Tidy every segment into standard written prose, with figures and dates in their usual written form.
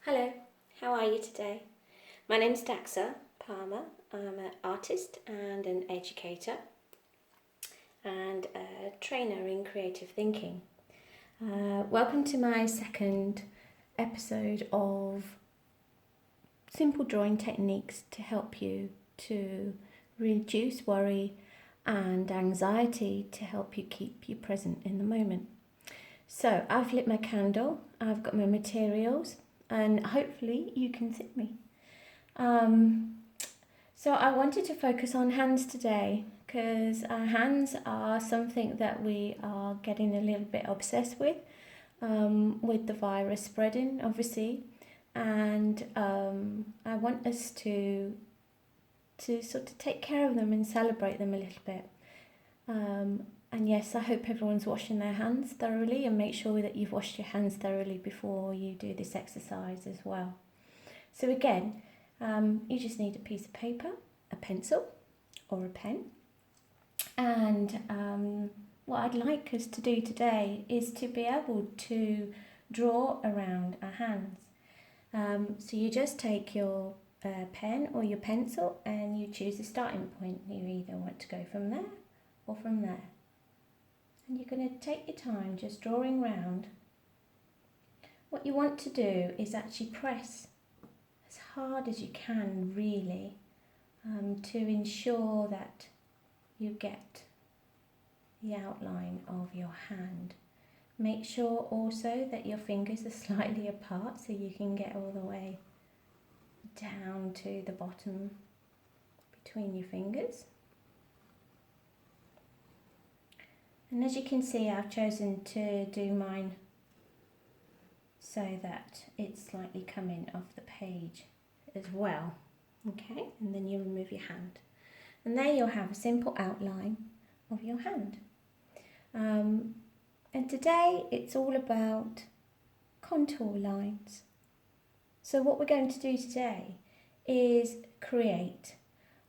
Hello, how are you today? My name's Daxa Palmer. I'm an artist and an educator and a trainer in creative thinking. Welcome to my second episode of simple drawing techniques to help you to reduce worry and anxiety to help you keep you present in the moment. So I've lit my candle, I've got my materials, and hopefully you can see me. So I wanted to focus on hands today because our hands are something that we are getting a little bit obsessed with the virus spreading, obviously, and I want us to sort of take care of them and celebrate them a little bit. And yes, I hope everyone's washing their hands thoroughly, and make sure that you've washed your hands thoroughly before you do this exercise as well. So again, you just need a piece of paper, a pencil or a pen, and what I'd like us to do today is to be able to draw around our hands. So you just take your pen or your pencil and you choose a starting point. You either want to go from there or from there. And you're going to take your time just drawing round. What you want to do is actually press as hard as you can, really, to ensure that you get the outline of your hand. Make sure also that your fingers are slightly apart so you can get all the way down to the bottom between your fingers. And as you can see, I've chosen to do mine so that it's slightly coming off the page as well. Okay, and then you remove your hand. And there you'll have a simple outline of your hand. And today it's all about contour lines. So what we're going to do today is create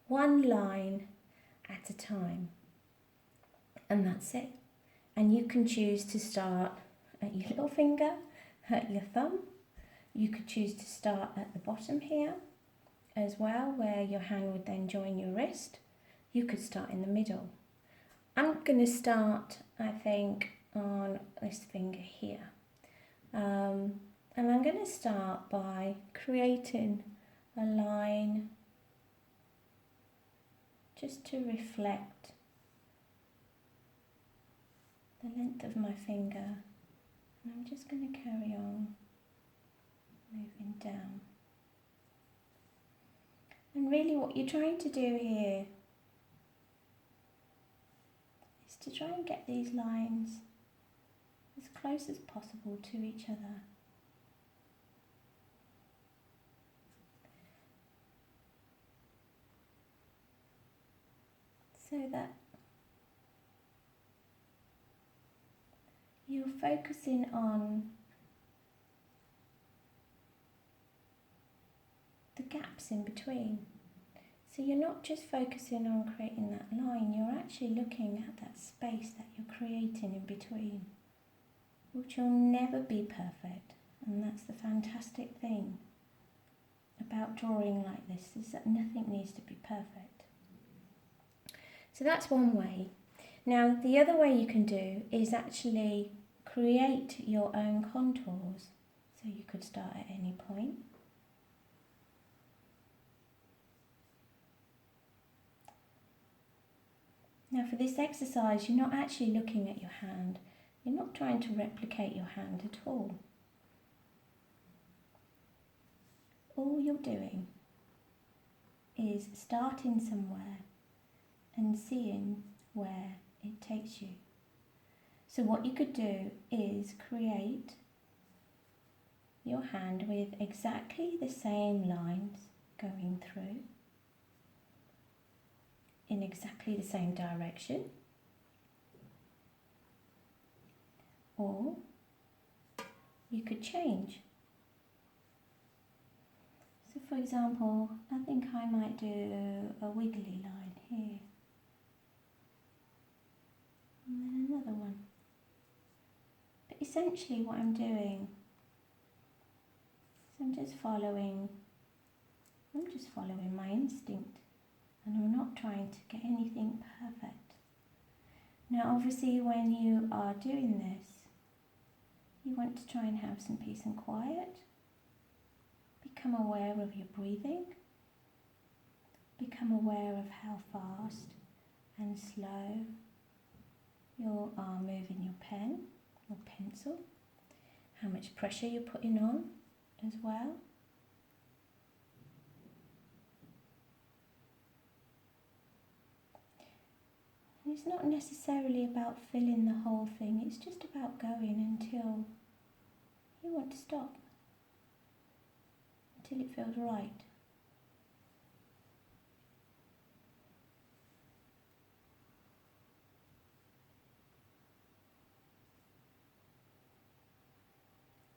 one line at a time. And that's it. And you can choose to start at your little finger, at your thumb. You could choose to start at the bottom here as well, where your hand would then join your wrist. You could start in the middle. I'm going to start, I think, on this finger here. And I'm going to start by creating a line just to reflect the length of my finger, and I'm just going to carry on moving down. And really what you're trying to do here is to try and get these lines as close as possible to each other. So that you're focusing on the gaps in between. So you're not just focusing on creating that line, you're actually looking at that space that you're creating in between, which will never be perfect. And that's the fantastic thing about drawing like this, is that nothing needs to be perfect. So that's one way. Now, the other way you can do is actually create your own contours. So you could start at any point. Now, for this exercise, you're not actually looking at your hand. You're not trying to replicate your hand at all. All you're doing is starting somewhere and seeing where it takes you. So what you could do is create your hand with exactly the same lines going through in exactly the same direction, or you could change. So for example, I think I might do a wiggly line here, and then another one. But essentially what I'm doing So I'm just following my instinct, and I'm not trying to get anything perfect. Now obviously when you are doing this, you want to try and have some peace and quiet. Become aware of your breathing. Become aware of how fast and slow you are moving your pen or pencil. How much pressure you're putting on as well. And it's not necessarily about filling the whole thing, it's just about going until you want to stop, until it feels right.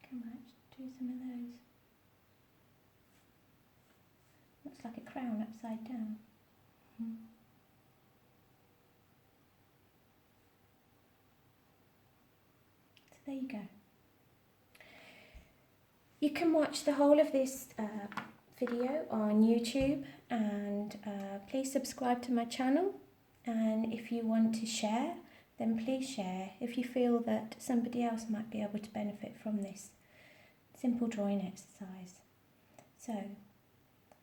Come on, do some of those. Looks like a crown upside down. So there you go. You can watch the whole of this video on YouTube, and please subscribe to my channel, and if you want to share, then please share if you feel that somebody else might be able to benefit from this simple drawing exercise. So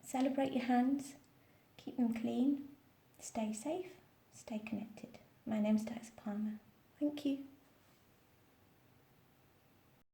celebrate your hands, keep them clean, stay safe, stay connected. My name's Dax Palmer. Thank you.